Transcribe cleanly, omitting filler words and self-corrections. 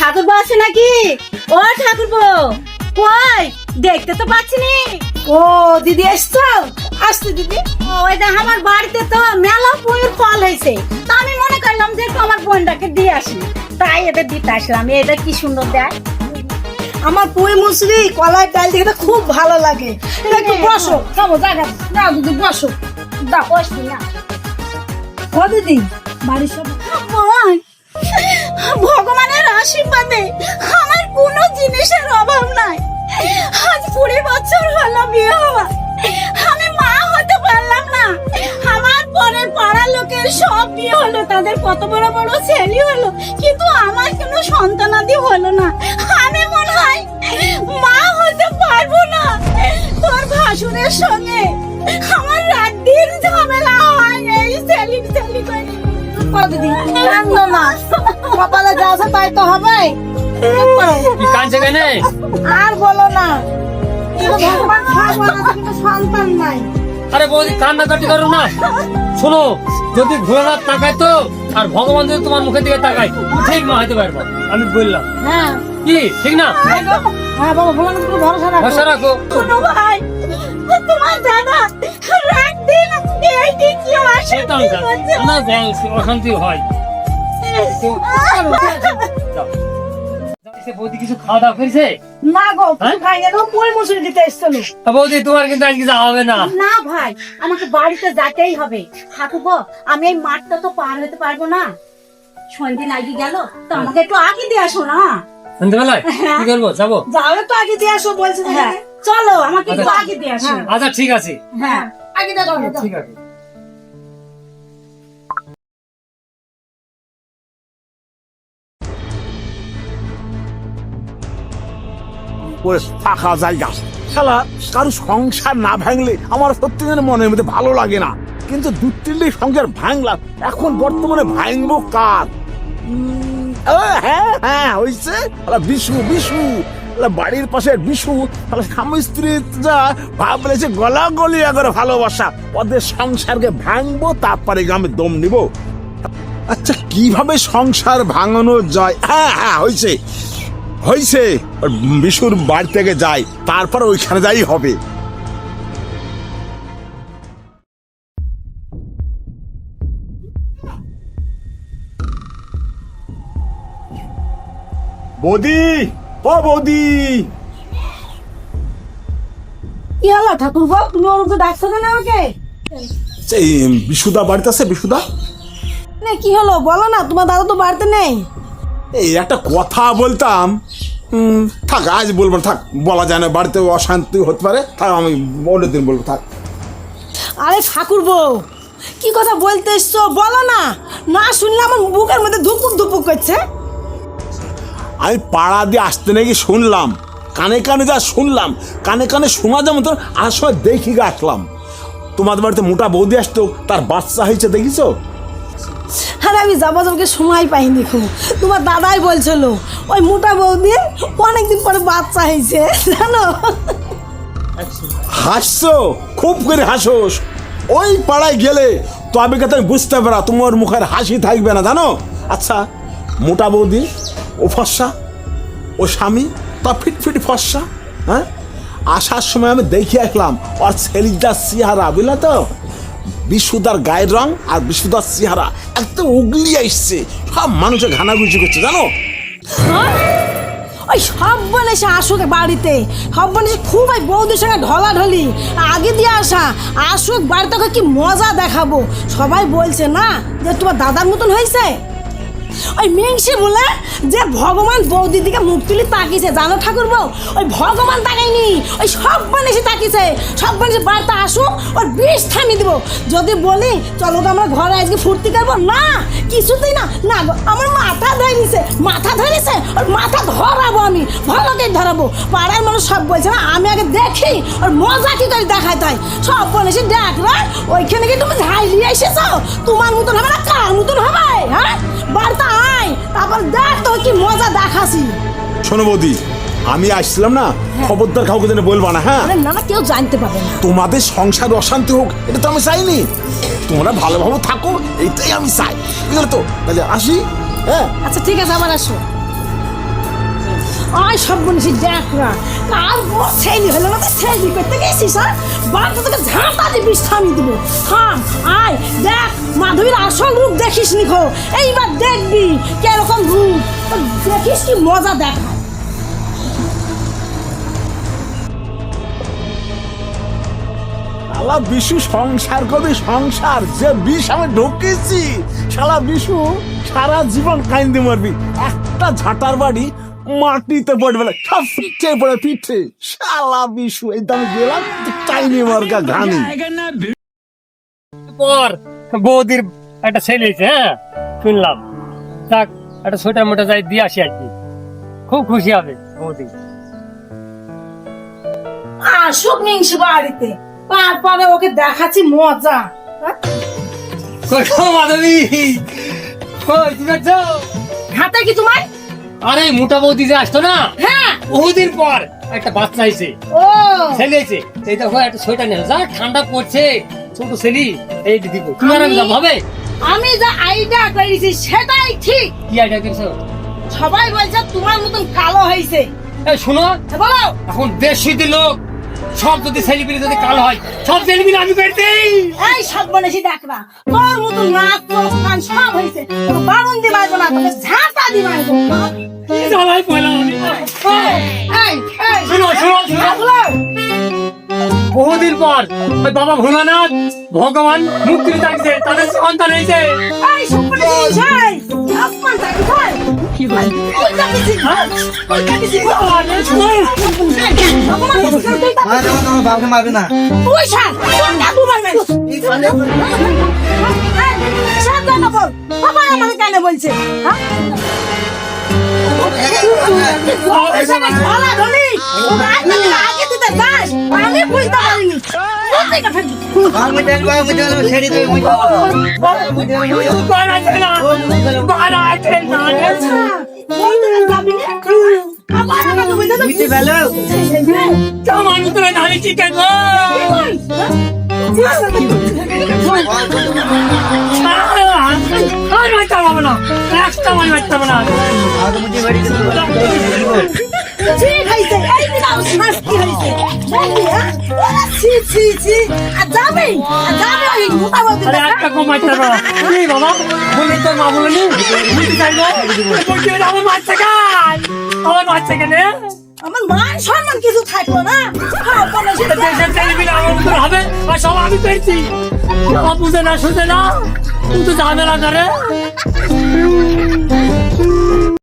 ঠাকুরপো আছে নাকি? ও ঠাকুরপো কই? দেখতে তো পাচ্ছি নি। ও দিদি এসছো? আসছে দিদি। ওই দেখ আমার বাড়িতে তো মেলা পুঁইয়ের ফল হয়েছে, তা আমি মনে করলাম যে একটু আমার বোনটাকে দিয়ে আসি, তাই এটা দিতে আসলাম। এটা কি সুন্দর দেখ। আমার পুঁই মুসরি কলাই ডাল দেখে তো খুব ভালো লাগে। এটা একটু বসো, খাবো জায়গা দাও দিদি, বসো দাও। বসবি না? ও দিদি বাড়ির সব ওই, ভগবানের আশীর্বাদে আমার কোনো জিনিসের অভাব নাই। আজ 20 বছর হলো বিয়ে হওয়া, আমি মা হতে পারলাম না। আমার পরের পাড়ার লোকের সব বিয়ে হলো, তাদের কত বড় বড় ছেলে হলো, কিন্তু আমার কোনো সন্তানাদি হলো না। আমি মনে হয় মা হতে পারবো না। তোর ভাসুরের সঙ্গে আমার রাত দিন ঝামেলা হয় এই ছেলে করে। ও দিদি কান্দো না, কপালে যা আছে তাই তো হবে। কি কাঁদছে কেন? আর বলো না, কিন্তু ভগবান সব বানাচ্ছে কিন্তু সন্তান নাই। আরে বৌদি কান্নাকাটি করো না। শোনো, যদি ভোলানাথ তাকায় তো আর ভগবান যদি তোমার মুখের দিকে তাকায়, তুমি ঠিক মা হতে পারবো। আমি বললাম হ্যাঁ কি ঠিক না? হ্যাঁ বাবা, ভোলানাথ পুরো ভরসা রাখো। ভরসা রাখো। শোনো ভাই, তোমার দাদা রাত দিন এই দিন কি অশান্তি করছে। না অশান্তি হয়। যাও। এসে বৌদি কিছু খাওয়া দাওয়া করেছে? না গো, হ্যাঁ? তুমি খাইনি, তো পুঁই মুসরি দিতে এসছিল। বৌদি তোমার কিন্তু আজকে যাওয়া হবে না। না ভাই, আমাকে বাড়িতে যেতেই হবে। ঠাকুরপো, আমি এই মাঠটা তো পার হতে পারবো না, সন্ধ্যে লাগিয়ে গেল, তো আমাকে একটু আগে দিয়ে আসো না। সন্ধ্যেবেলায় কি করবো? যাবো। যাও তো আগে দিয়ে আসো বলছে। হ্যাঁ চলো, আমাকে একটু আগে দিয়ে আসো। আচ্ছা ঠিক আছে। হ্যাঁ আগে দেখো। ঠিক আছে। ওই ফাঁকা জায়গা শালা কারো সংসার না ভাঙলে আমার সত্যি মনের মধ্যে ভালো লাগে না, কিন্তু দু-তিনটে সংসার ভাঙলাম, এখন বর্তমানে ভাঙবো কার? হ্যাঁ হ্যাঁ হয়েছে বিশু বিশু বাড়ির পাশে বিশু স্বামী স্ত্রী যা ভাবলেছে গলা গলিয়া করে ভালোবাসা, ওদের সংসারকে ভাঙবো, তারপরে আমি দম নিব। আচ্ছা কিভাবে সংসার ভাঙানো যায়? হ্যাঁ হ্যাঁ হয়েছে হয়েছে, বিশুর বাড়ি থেকে যাই, তারপর ওইখানে যাই হবে। বৌদি, ও বৌদি, কি হলো ঠাকুরপো, তুমি ওরকম ডাকছো কেন আমাকে? এই বিশুদা বাড়িতে আছে? বিশুদা না কি হলো বলো না, তোমার দাদা তো বাড়িতে নেই। এই একটা কথা বলতাম, থাক আজ বলবো না, থাক বলা যায় না, বাড়িতে অশান্তি হতে পারে, থাক আমি অন্যদিন বলবো, থাক। আরে ঠাকুরপো, কি কথা বলতে এসছো বলো না, না শুনলে আমার বুকের মধ্যে ধুপুক ধুপুক করছে। আমি পাড়া দিয়ে আসতে নাকি শুনলাম, কানে কানে যা শুনলাম, কানে কানে শোনা যেমন তো আর সময় দেখি গা আসলাম, তোমাদের বাড়িতে মোটা বৌদি আসতো, তার বাচ্চা হয়েছে দেখিছো? আরে আমি যাবো যাবকে সময় পাইনি খুব, তোমার দাদাই বলছিল ওই মোটা বৌদি অনেকদিন পরে বাচ্চা হয়েছে জানো। হাসছো, খুব করে হাসোস, ওই পাড়ায় গেলে তো আমি কথা বুঝতে পারা তোমার মুখের হাসি থাকবে না জানো। আচ্ছা মোটা বৌদি ও ফর্সা, ও স্বামী তা ফিটফিট ফর্সা, হ্যাঁ আসার সময় আমি দেখে আসলাম ওর ছেলেটার চেহারা বুঝলা তো, বিশুদার গায়ের রং আর বিশুদার চেহারা একদম উগলি আসছে, সব মানুষের ঘানাঘুষি করছে জানো। হ্যাঁ? ওই সব বলেছে আসুক বাড়িতে, সব বলেছে খুব ওই বৌদির সঙ্গে ঢলাঢলি, আগে দিয়ে আসা আসুক বাড়িতে, ওকে কি মজা দেখাবো। সবাই বলছে না যে তোমার দাদার মতন হয়েছে। ওই মিংসি বলে যে ভগবান বৌদির দিকে মুখ তুলি তাকিয়েছে জানো ঠাকুরপো, ওই ভগবান তাকায়নি, ওই সব বানিয়েছে তাকিয়েছে, সব বানিয়েছে বাড়িতে আসুক ওর বিষ থামিয়ে দেবো। যদি বলি চলো তো আমরা ঘরে আজকে ফুর্তি করবো, না কিছুতেই না, না গো আমার মাথা ধরেছে, মাথা ধরেছে, ওর মাথা ধরাবো আমি, ভালোকে ধরাবো। পাড়ার মানুষ সব বলছে না, আমি আগে দেখি ওর মজা কি করে দেখায়, তাই সব বলেছে দেখ রে ওইখানে কি তুমি ঝাইলিয়ে এসেছো, তোমার মতন হবে না কার মতন হবে, হ্যাঁ বাড়িতে আয় তারপর দেখ তো কি মজা দেখাছি। শোনো বৌদি, আমি আসছিলাম না, খবরদার কাউকে যেন বলবা না, হ্যাঁ আরে না না কেউ জানতে পারবে না। তোমাদের সংসার অশান্তি হোক এটা তো আমি চাইনি, তোমরা ভালোভাবে থাকো এইটাই আমি চাই, বুঝলে তো? তাহলে আসি। হ্যাঁ আচ্ছা ঠিক আছে, আবার আসো। আয় সব বলেছি দেখ না কার বড় ছেলে হলো না ছেলে করতে গেছিস আর বাড়িতে তোকে ঝাঁটা দিয়ে বিশ্রামি দিব থাম আয় দেখ মাধবীর আসল রূপ দেখিস নিখো এইবার দেখবি কিরকম রূপ তো দেখিস কি মজা দেখা শালা বিশু সংসার কবি সংসার যে বিষ আমি ঢুকেছি শালা বিশু সারা জীবন কাইন্দি মরবি একটা ঝাঁটার বাড়ি মাটিতে পড়বে না সব পিঠে পড়ে পিঠে শালা বিশু এই দামে গেলাম চাইনি মরগা ঘানি পর বৌদির একটা ছেলে হয়েছে, হ্যাঁ শুনলাম। যাক একটা ছোটা মোটা যাই দিয়ে আসি আর কি, খুব খুশি হবে বৌদি। আসুক মিংস বাড়িতে তারপরে ওকে দেখাচ্ছি মজা কই গো মাধবী, কই তুমি আছো? হাতে কি তোমার আরে মোটা বৌদি যে আসতো না, হ্যাঁ বহুদিন পর একটা বাচ্চা হয়েছে, ও ছেলে হয়েছে। এই দেখো একটা সোয়েটার নেই, যা ঠান্ডা পড়ছে, ছোট ছেলে এই দিব। তুমি আর আমি যাবো, হবে? আমি যা আইডিয়া করেছি সেটাই ঠিক কি আইডিয়া করছো? সবাই বলছে তোমার মতন কালো হয়েছে এই শোনো, বলো এখন দেশি লোক সব যদি ছেলেপিলে যদি কালো হয়, সব ছেলেপিলে আমি করে দেই। এই সব বলেছি দেখ না তোর মতন নাক চোখ কান সব হয়েছে তোকে বারণ দি মারবো না তোকে ঝাঁটা দি মারবো জ্বালাই পয়লাম আমি। এই এই শোনো শোনো শোনো, বলো বহুদিন পর ওই বাবা ভোলানাথ ভগবান মুক্তি থাকছে, তাদের সন্তান হয়েছে। এই সব বলেছি এই আসমান থাকি ভাই কি ভাই ওই কাটিছি ওই কাটিছি বাবুকে মারবে না তুই শাক তোর কাকু মারবে শাক জানো বল বাবা আমাকে কেন বলছে হ্যাঁ ভালো ধলি আগে দিতে যাস আমি বুঝতে পারিনি আমি দেখবো ছেড়ে দেবো বাড়াইছে না, বাড়াইছে না। বুঝতে পারলো আমার ভিতরে দাঁড়িয়ে চিকেন আর মারতে পারবো না, একটা আমি মারতে পারবো না। আগে মুঝে বাড়ি ঠিক হয়েছে এই দিন মাস কি হয়েছে ছি ছি ছি আর যাবে ওই মোটামুটি আরে একটা কম মারতে পারবো না। এই বাবা বলি তোর মা বলেনি বুঝতে চাইবো, বলছি আমার বাচ্চা খান, আমার বাচ্চা কেন? আমার মান সম্মান কিছু থাকলো না হ্যাঁ বলেছি দেশের ছেলেপিলে আমার মতো হবে, আর সব আমি পেয়েছি। আমার বুঝে না শুনে না, কিন্তু ঝামেলা করে